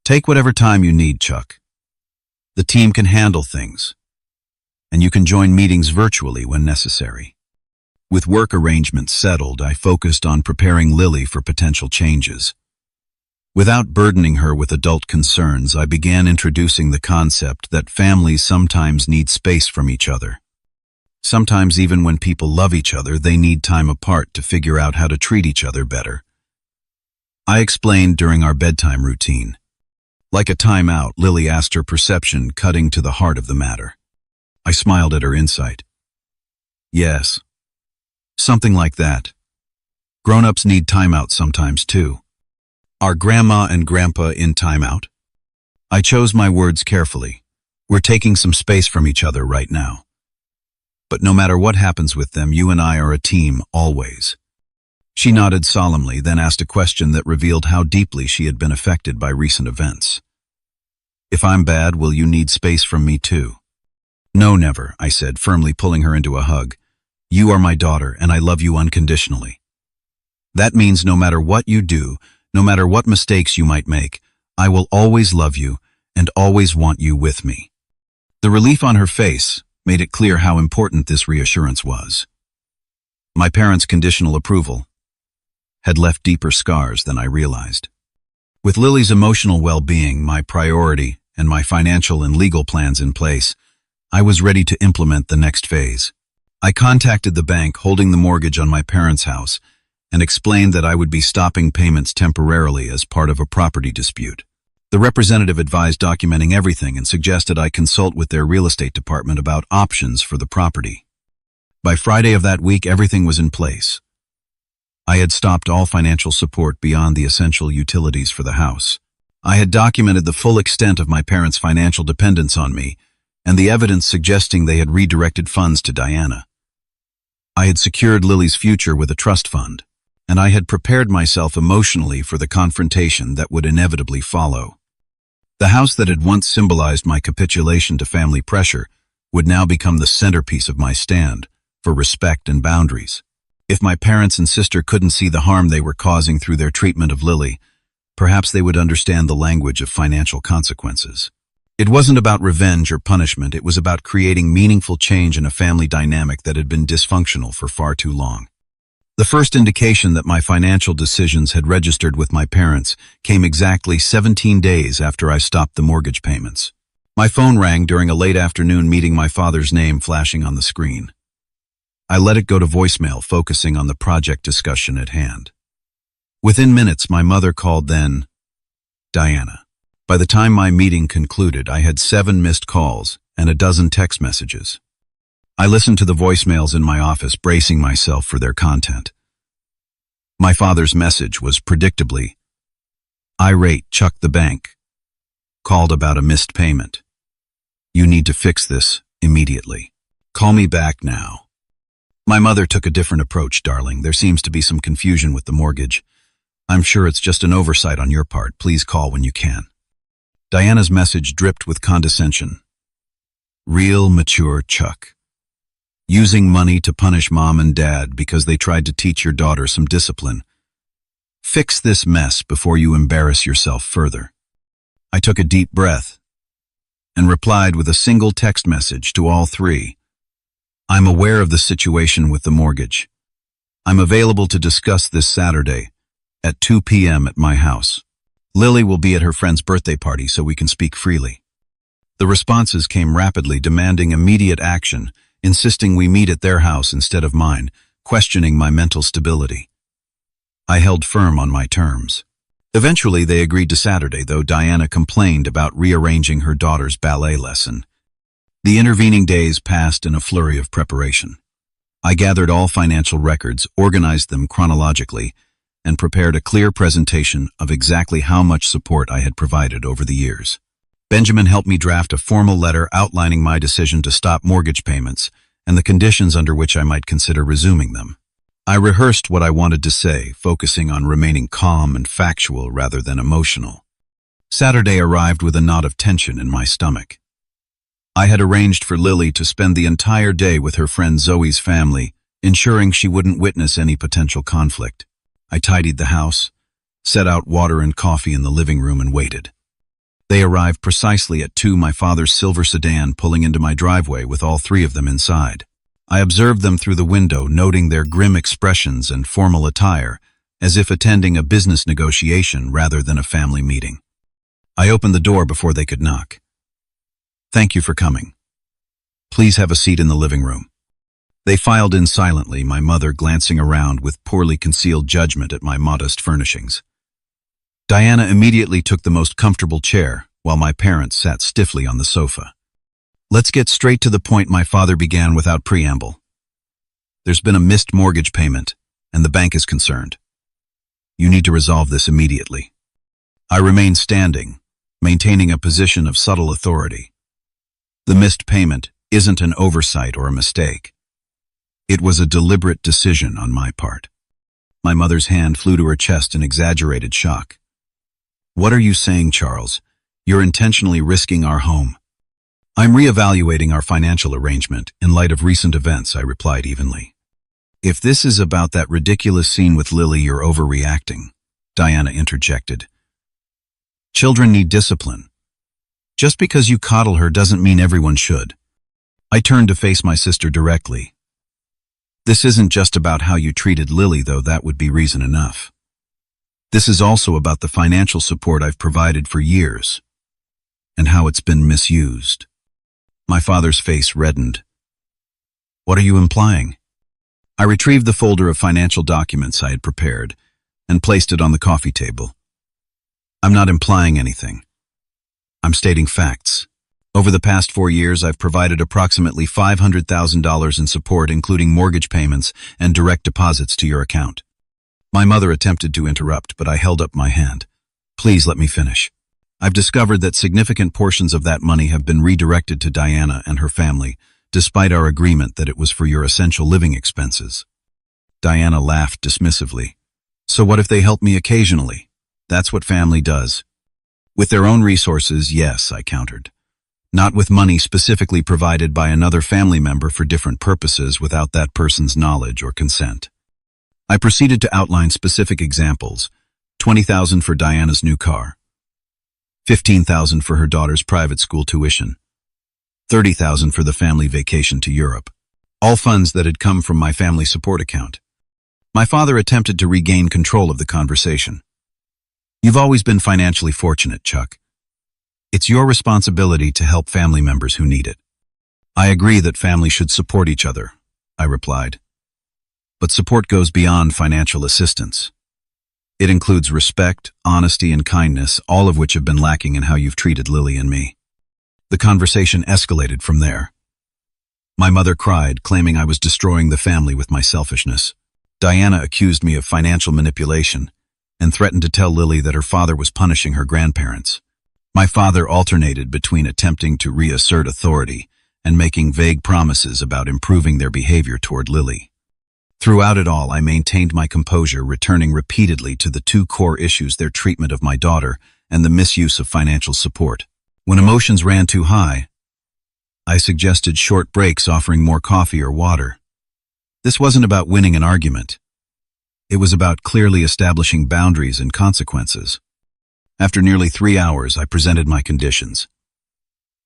A: "Take whatever time you need, Chuck. The team can handle things, and you can join meetings virtually when necessary." With work arrangements settled, I focused on preparing Lily for potential changes. Without burdening her with adult concerns, I began introducing the concept that families sometimes need space from each other. Sometimes, even when people love each other, they need time apart to figure out how to treat each other better. I explained during our bedtime routine. Like a timeout, Lily asked her perception, cutting to the heart of the matter. I smiled at her insight. "Yes, something like that. Grown-ups need timeout sometimes too." "Are Grandma and Grandpa in timeout?" I chose my words carefully. "We're taking some space from each other right now. But no matter what happens with them, you and I are a team, always." She nodded solemnly, then asked a question that revealed how deeply she had been affected by recent events. "If I'm bad, will you need space from me too?" "No, never," I said, firmly pulling her into a hug. "You are my daughter, and I love you unconditionally. That means no matter what you do, no matter what mistakes you might make, I will always love you and always want you with me." The relief on her face made it clear how important this reassurance was. My parents' conditional approval had left deeper scars than I realized. With Lily's emotional well-being my priority and my financial and legal plans in place, I was ready to implement the next phase. I contacted the bank holding the mortgage on my parents' house and explained that I would be stopping payments temporarily as part of a property dispute. The representative advised documenting everything and suggested I consult with their real estate department about options for the property. By Friday of that week, everything was in place. I had stopped all financial support beyond the essential utilities for the house. I had documented the full extent of my parents' financial dependence on me and the evidence suggesting they had redirected funds to Diana. I had secured Lily's future with a trust fund, and I had prepared myself emotionally for the confrontation that would inevitably follow. The house that had once symbolized my capitulation to family pressure would now become the centerpiece of my stand for respect and boundaries. If my parents and sister couldn't see the harm they were causing through their treatment of Lily, perhaps they would understand the language of financial consequences. It wasn't about revenge or punishment, it was about creating meaningful change in a family dynamic that had been dysfunctional for far too long. The first indication that my financial decisions had registered with my parents came exactly 17 days after I stopped the mortgage payments. My phone rang during a late afternoon meeting, my father's name flashing on the screen. I let it go to voicemail, focusing on the project discussion at hand. Within minutes, my mother called, then Diana. By the time my meeting concluded, I had 7 missed calls and a dozen text messages. I listened to the voicemails in my office, bracing myself for their content. My father's message was predictably irate. "Chuck, the bank called about a missed payment. You need to fix this immediately. Call me back now." My mother took a different approach. "Darling, there seems to be some confusion with the mortgage. I'm sure it's just an oversight on your part. Please call when you can." Diana's message dripped with condescension. "Real mature Chuck. Using money to punish mom and dad because they tried to teach your daughter some discipline. Fix this mess before you embarrass yourself further." I took a deep breath and replied with a single text message to all 3. "I'm aware of the situation with the mortgage. I'm available to discuss this Saturday at 2 p.m. at my house. Lily will be at her friend's birthday party so we can speak freely." The responses came rapidly, demanding immediate action, insisting we meet at their house instead of mine, questioning my mental stability. I held firm on my terms. Eventually, they agreed to Saturday, though Diana complained about rearranging her daughter's ballet lesson. The intervening days passed in a flurry of preparation. I gathered all financial records, organized them chronologically, and prepared a clear presentation of exactly how much support I had provided over the years. Benjamin helped me draft a formal letter outlining my decision to stop mortgage payments and the conditions under which I might consider resuming them. I rehearsed what I wanted to say, focusing on remaining calm and factual rather than emotional. Saturday arrived with a knot of tension in my stomach. I had arranged for Lily to spend the entire day with her friend Zoe's family, ensuring she wouldn't witness any potential conflict. I tidied the house, set out water and coffee in the living room, and waited. They arrived precisely at 2, my father's silver sedan pulling into my driveway with all 3 of them inside. I observed them through the window, noting their grim expressions and formal attire, as if attending a business negotiation rather than a family meeting. I opened the door before they could knock. "Thank you for coming. Please have a seat in the living room." They filed in silently, my mother glancing around with poorly concealed judgment at my modest furnishings. Diana immediately took the most comfortable chair, while my parents sat stiffly on the sofa. "Let's get straight to the point," my father began without preamble. "There's been a missed mortgage payment, and the bank is concerned. You need to resolve this immediately." I remained standing, maintaining a position of subtle authority. The missed payment isn't an oversight or a mistake. It was a deliberate decision on my part. My mother's hand flew to her chest in exaggerated shock. "What are you saying, Charles? You're intentionally risking our home." "I'm reevaluating our financial arrangement in light of recent events," I replied evenly. "If this is about that ridiculous scene with Lily, you're overreacting," Diana interjected. "Children need discipline. Just because you coddle her doesn't mean everyone should." I turned to face my sister directly. "This isn't just about how you treated Lily, though that would be reason enough. This is also about the financial support I've provided for years, and how it's been misused." My father's face reddened. "What are you implying?" I retrieved the folder of financial documents I had prepared and placed it on the coffee table. "I'm not implying anything. I'm stating facts. Over the past 4 years, I've provided approximately $500,000 in support, including mortgage payments and direct deposits to your account." My mother attempted to interrupt, but I held up my hand. "Please let me finish. I've discovered that significant portions of that money have been redirected to Diana and her family, despite our agreement that it was for your essential living expenses." Diana laughed dismissively. "So what if they help me occasionally? That's what family does." "With their own resources, yes," I countered. "Not with money specifically provided by another family member for different purposes without that person's knowledge or consent." I proceeded to outline specific examples: $20,000 for Diana's new car, $15,000 for her daughter's private school tuition, $30,000 for the family vacation to Europe, all funds that had come from my family support account. My father attempted to regain control of the conversation. "You've always been financially fortunate, Chuck. It's your responsibility to help family members who need it." "I agree that family should support each other," I replied. "But support goes beyond financial assistance. It includes respect, honesty, and kindness, all of which have been lacking in how you've treated Lily and me." The conversation escalated from there. My mother cried, claiming I was destroying the family with my selfishness. Diana accused me of financial manipulation and threatened to tell Lily that her father was punishing her grandparents. My father alternated between attempting to reassert authority and making vague promises about improving their behavior toward Lily. Throughout it all, I maintained my composure, returning repeatedly to the two core issues: their treatment of my daughter and the misuse of financial support. When emotions ran too high, I suggested short breaks, offering more coffee or water. This wasn't about winning an argument. It was about clearly establishing boundaries and consequences. After nearly 3 hours, I presented my conditions.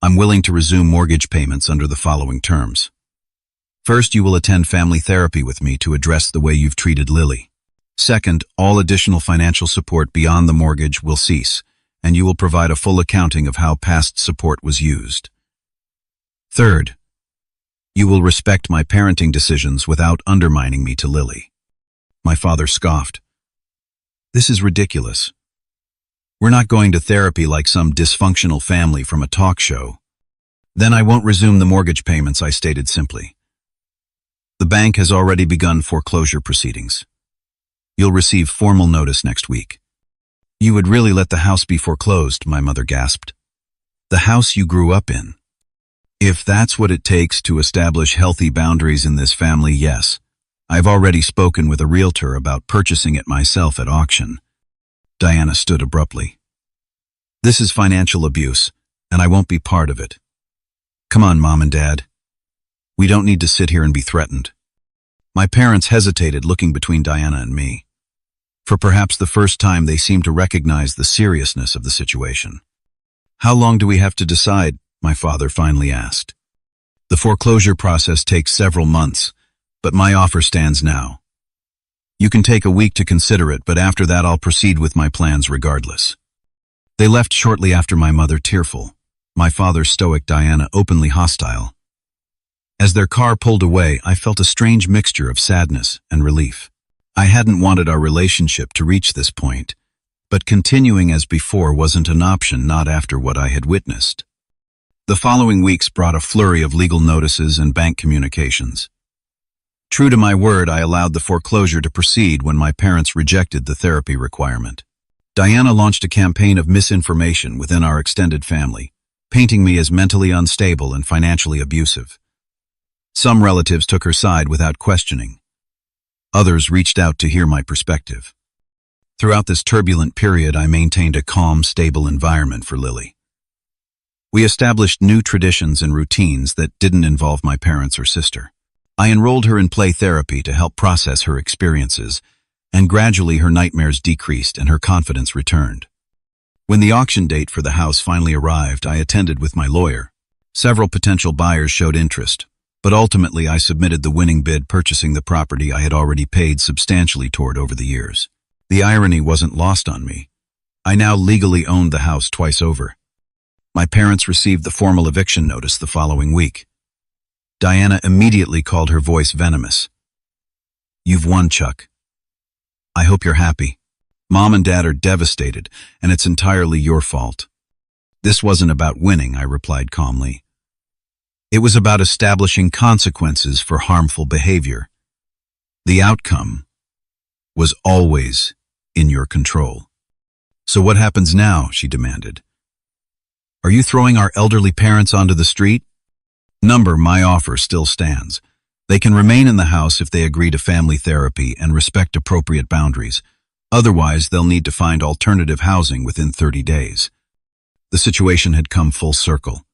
A: "I'm willing to resume mortgage payments under the following terms. First, you will attend family therapy with me to address the way you've treated Lily. Second, all additional financial support beyond the mortgage will cease, and you will provide a full accounting of how past support was used. Third, you will respect my parenting decisions without undermining me to Lily." My father scoffed. "This is ridiculous. We're not going to therapy like some dysfunctional family from a talk show." "Then I won't resume the mortgage payments," I stated simply. "The bank has already begun foreclosure proceedings. You'll receive formal notice next week." "You would really let the house be foreclosed?" my mother gasped. "The house you grew up in." "If that's what it takes to establish healthy boundaries in this family, yes. I've already spoken with a realtor about purchasing it myself at auction." Diana stood abruptly. "This is financial abuse, and I won't be part of it. Come on, Mom and Dad. We don't need to sit here and be threatened." My parents hesitated, looking between Diana and me. For perhaps the first time, they seemed to recognize the seriousness of the situation. "How long do we have to decide?" my father finally asked. "The foreclosure process takes several months, but my offer stands now. You can take a week to consider it, but after that I'll proceed with my plans regardless." They left shortly after, my mother tearful, my father stoic, Diana openly hostile. As their car pulled away, I felt a strange mixture of sadness and relief. I hadn't wanted our relationship to reach this point, but continuing as before wasn't an option, not after what I had witnessed. The following weeks brought a flurry of legal notices and bank communications. True to my word, I allowed the foreclosure to proceed when my parents rejected the therapy requirement. Diana launched a campaign of misinformation within our extended family, painting me as mentally unstable and financially abusive. Some relatives took her side without questioning. Others reached out to hear my perspective. Throughout this turbulent period, I maintained a calm, stable environment for Lily. We established new traditions and routines that didn't involve my parents or sister. I enrolled her in play therapy to help process her experiences, and gradually her nightmares decreased and her confidence returned. When the auction date for the house finally arrived, I attended with my lawyer. Several potential buyers showed interest, but ultimately I submitted the winning bid, purchasing the property I had already paid substantially toward over the years. The irony wasn't lost on me. I now legally owned the house twice over. My parents received the formal eviction notice the following week. Diana immediately called her voice venomous. "You've won, Chuck. I hope you're happy. Mom and Dad are devastated, and it's entirely your fault." "This wasn't about winning," I replied calmly. "It was about establishing consequences for harmful behavior. The outcome was always in your control." "So what happens now?" she demanded. "Are you throwing our elderly parents onto the street?" My offer still stands. They can remain in the house if they agree to family therapy and respect appropriate boundaries. Otherwise, they'll need to find alternative housing within 30 days. The situation had come full circle.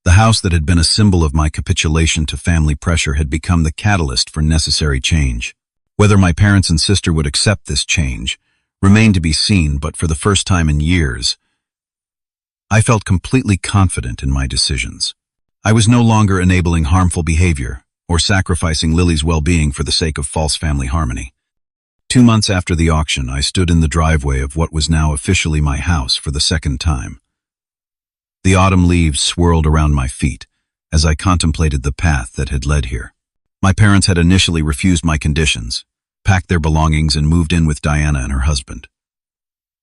A: The house that had been a symbol of my capitulation to family pressure had become the catalyst for necessary change. Whether my parents and sister would accept this change remained to be seen, but for the first time in years, I felt completely confident in my decisions. I was no longer enabling harmful behavior or sacrificing Lily's well-being for the sake of false family harmony. 2 months after the auction, I stood in the driveway of what was now officially my house for the second time. The autumn leaves swirled around my feet as I contemplated the path that had led here. My parents had initially refused my conditions, packed their belongings, and moved in with Diana and her husband.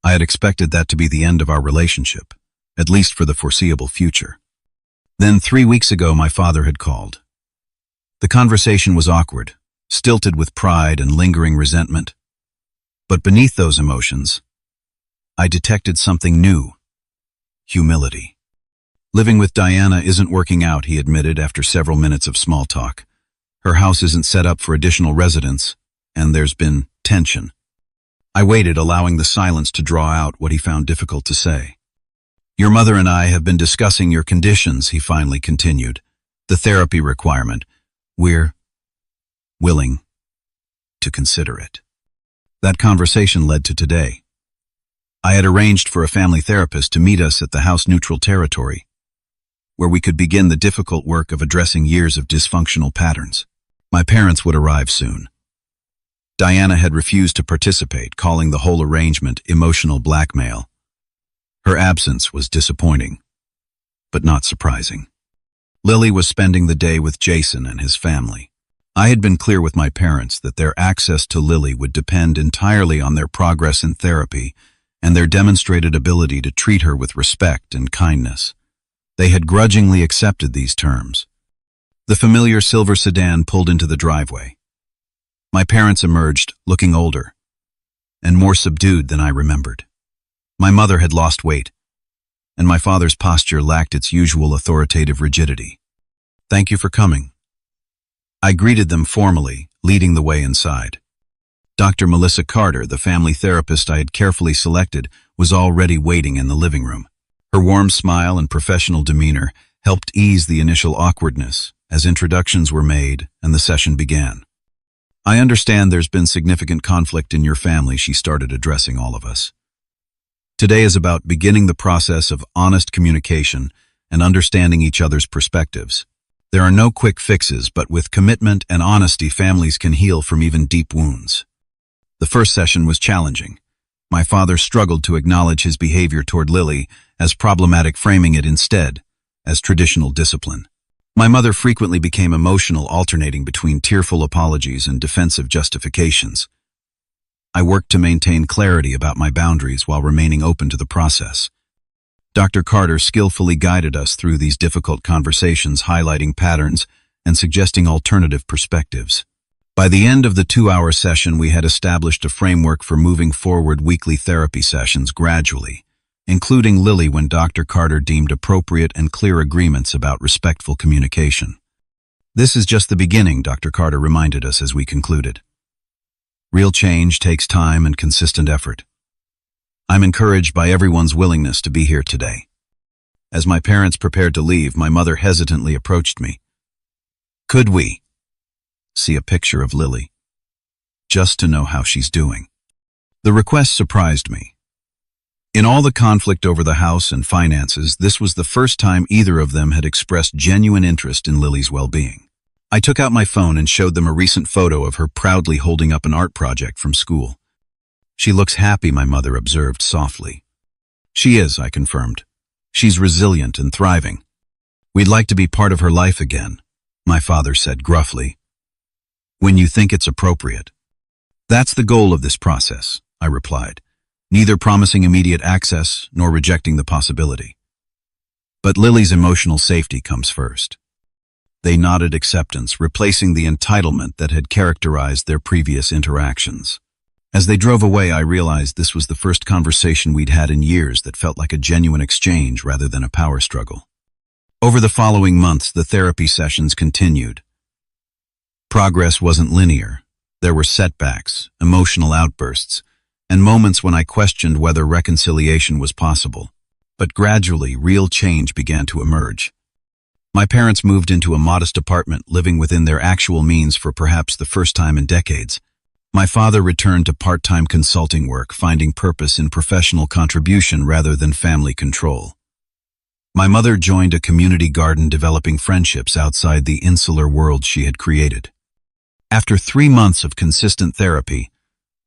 A: I had expected that to be the end of our relationship, at least for the foreseeable future. Then 3 weeks ago, my father had called. The conversation was awkward, stilted with pride and lingering resentment. But beneath those emotions, I detected something new: humility. "Living with Diana isn't working out," he admitted after several minutes of small talk. "Her house isn't set up for additional residents, and there's been tension." I waited, allowing the silence to draw out what he found difficult to say. "Your mother and I have been discussing your conditions," he finally continued. "The therapy requirement. We're willing to consider it." That conversation led to today. I had arranged for a family therapist to meet us at the house-neutral territory, where we could begin the difficult work of addressing years of dysfunctional patterns. My parents would arrive soon. Diana had refused to participate, calling the whole arrangement emotional blackmail. Her absence was disappointing, but not surprising. Lily was spending the day with Jason and his family. I had been clear with my parents that their access to Lily would depend entirely on their progress in therapy and their demonstrated ability to treat her with respect and kindness. They had grudgingly accepted these terms. The familiar silver sedan pulled into the driveway. My parents emerged, looking older and more subdued than I remembered. My mother had lost weight, and my father's posture lacked its usual authoritative rigidity. "Thank you for coming." I greeted them formally, leading the way inside. Dr. Melissa Carter, the family therapist I had carefully selected, was already waiting in the living room. Her warm smile and professional demeanor helped ease the initial awkwardness as introductions were made and the session began. "I understand there's been significant conflict in your family," she started, addressing all of us. "Today is about beginning the process of honest communication and understanding each other's perspectives. There are no quick fixes, but with commitment and honesty, families can heal from even deep wounds." The first session was challenging. My father struggled to acknowledge his behavior toward Lily as problematic, framing it instead as traditional discipline. My mother frequently became emotional, alternating between tearful apologies and defensive justifications. I worked to maintain clarity about my boundaries while remaining open to the process. Dr. Carter skillfully guided us through these difficult conversations, highlighting patterns and suggesting alternative perspectives. By the end of the 2-hour session, we had established a framework for moving forward weekly therapy sessions gradually, including Lily when Dr. Carter deemed appropriate, and clear agreements about respectful communication. "This is just the beginning," Dr. Carter reminded us as we concluded. Real change takes time and consistent effort. I'm encouraged by everyone's willingness to be here today. As my parents prepared to leave, my mother hesitantly approached me. Could we see a picture of Lily, just to know how she's doing? The request surprised me. In all the conflict over the house and finances, this was the first time either of them had expressed genuine interest in Lily's well-being. I took out my phone and showed them a recent photo of her proudly holding up an art project from school. She looks happy, my mother observed softly. She is, I confirmed. She's resilient and thriving. We'd like to be part of her life again, my father said gruffly. When you think it's appropriate. That's the goal of this process, I replied, neither promising immediate access nor rejecting the possibility. But Lily's emotional safety comes first. They nodded acceptance, replacing the entitlement that had characterized their previous interactions. As they drove away, I realized this was the first conversation we'd had in years that felt like a genuine exchange rather than a power struggle. Over the following months, the therapy sessions continued. Progress wasn't linear. There were setbacks, emotional outbursts, and moments when I questioned whether reconciliation was possible. But gradually, real change began to emerge. My parents moved into a modest apartment, living within their actual means for perhaps the first time in decades. My father returned to part-time consulting work, finding purpose in professional contribution rather than family control. My mother joined a community garden, developing friendships outside the insular world she had created. After 3 months of consistent therapy,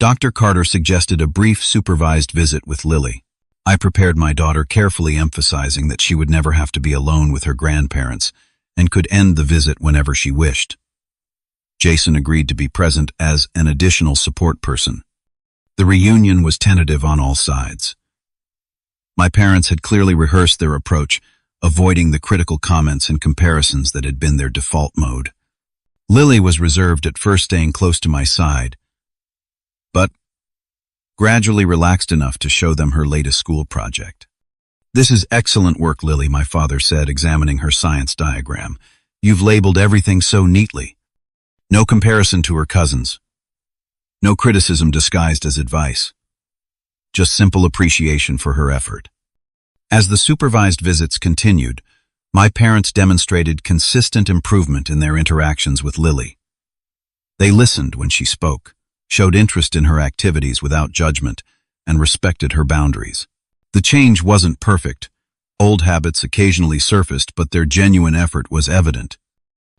A: Dr. Carter suggested a brief supervised visit with Lily. I prepared my daughter carefully, emphasizing that she would never have to be alone with her grandparents and could end the visit whenever she wished. Jason agreed to be present as an additional support person. The reunion was tentative on all sides. My parents had clearly rehearsed their approach, avoiding the critical comments and comparisons that had been their default mode. Lily was reserved at first, staying close to my side, but gradually relaxed enough to show them her latest school project. This is excellent work, Lily, my father said, examining her science diagram. You've labeled everything so neatly. No comparison to her cousins. No criticism disguised as advice. Just simple appreciation for her effort. As the supervised visits continued, my parents demonstrated consistent improvement in their interactions with Lily. They listened when she spoke, showed interest in her activities without judgment, and respected her boundaries. The change wasn't perfect. Old habits occasionally surfaced, but their genuine effort was evident.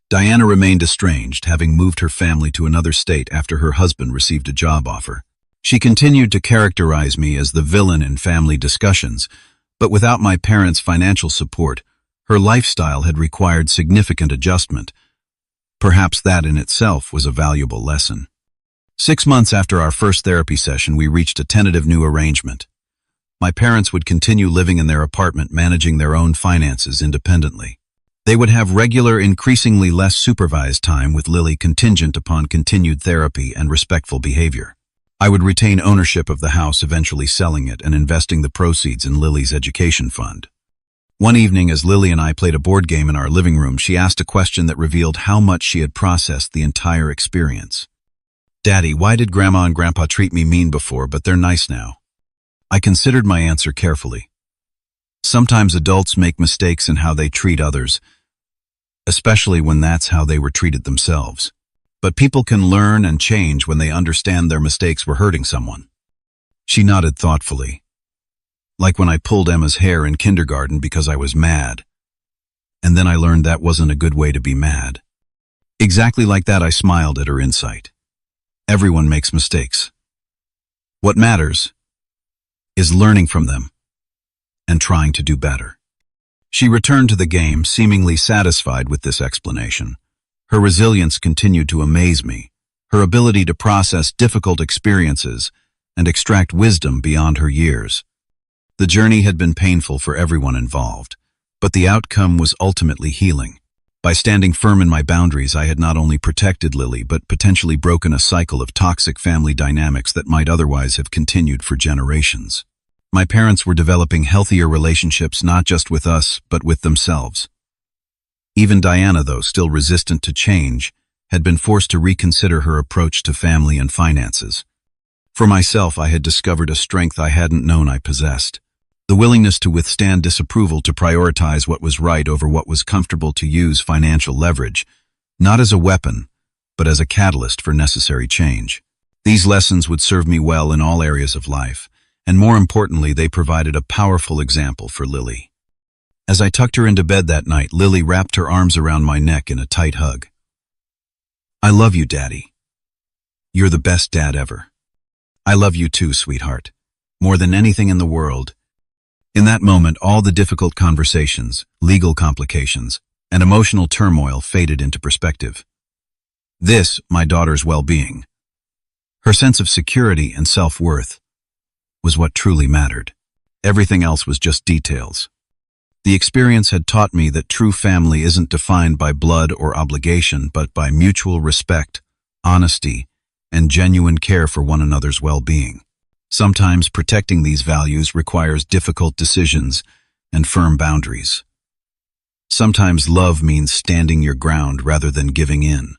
A: Diana remained estranged, having moved her family to another state after her husband received a job offer. She continued to characterize me as the villain in family discussions, but without my parents' financial support, her lifestyle had required significant adjustment. Perhaps that in itself was a valuable lesson. 6 months after our first therapy session, we reached a tentative new arrangement. My parents would continue living in their apartment, managing their own finances independently. They would have regular, increasingly less supervised time with Lily, contingent upon continued therapy and respectful behavior. I would retain ownership of the house, eventually selling it and investing the proceeds in Lily's education fund. One evening, as Lily and I played a board game in our living room, she asked a question that revealed how much she had processed the entire experience. Daddy, why did Grandma and Grandpa treat me mean before, but they're nice now? I considered my answer carefully. Sometimes adults make mistakes in how they treat others, especially when that's how they were treated themselves. But people can learn and change when they understand their mistakes were hurting someone. She nodded thoughtfully. Like when I pulled Emma's hair in kindergarten because I was mad. And then I learned that wasn't a good way to be mad. Exactly like that, I smiled at her insight. Everyone makes mistakes. What matters is learning from them and trying to do better. She returned to the game, seemingly satisfied with this explanation. Her resilience continued to amaze me, her ability to process difficult experiences and extract wisdom beyond her years. The journey had been painful for everyone involved, but the outcome was ultimately healing. By standing firm in my boundaries, I had not only protected Lily, but potentially broken a cycle of toxic family dynamics that might otherwise have continued for generations. My parents were developing healthier relationships, not just with us, but with themselves. Even Diana, though still resistant to change, had been forced to reconsider her approach to family and finances. For myself, I had discovered a strength I hadn't known I possessed. The willingness to withstand disapproval, to prioritize what was right over what was comfortable, to use financial leverage, not as a weapon, but as a catalyst for necessary change. These lessons would serve me well in all areas of life, and more importantly, they provided a powerful example for Lily. As I tucked her into bed that night, Lily wrapped her arms around my neck in a tight hug. "I love you, Daddy. You're the best dad ever." "I love you too, sweetheart. More than anything in the world." In that moment, all the difficult conversations, legal complications, and emotional turmoil faded into perspective. This, my daughter's well-being, her sense of security and self-worth, was what truly mattered. Everything else was just details. The experience had taught me that true family isn't defined by blood or obligation, but by mutual respect, honesty, and genuine care for one another's well-being. Sometimes protecting these values requires difficult decisions and firm boundaries. Sometimes love means standing your ground rather than giving in.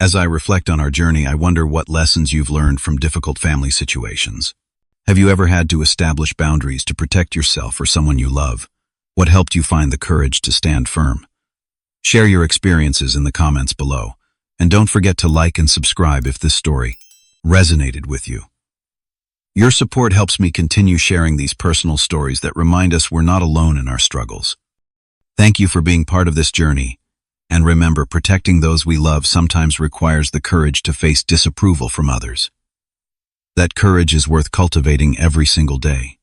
A: As I reflect on our journey, I wonder what lessons you've learned from difficult family situations. Have you ever had to establish boundaries to protect yourself or someone you love? What helped you find the courage to stand firm? Share your experiences in the comments below, and don't forget to like and subscribe if this story resonated with you. Your support helps me continue sharing these personal stories that remind us we're not alone in our struggles. Thank you for being part of this journey, and remember, protecting those we love sometimes requires the courage to face disapproval from others. That courage is worth cultivating every single day.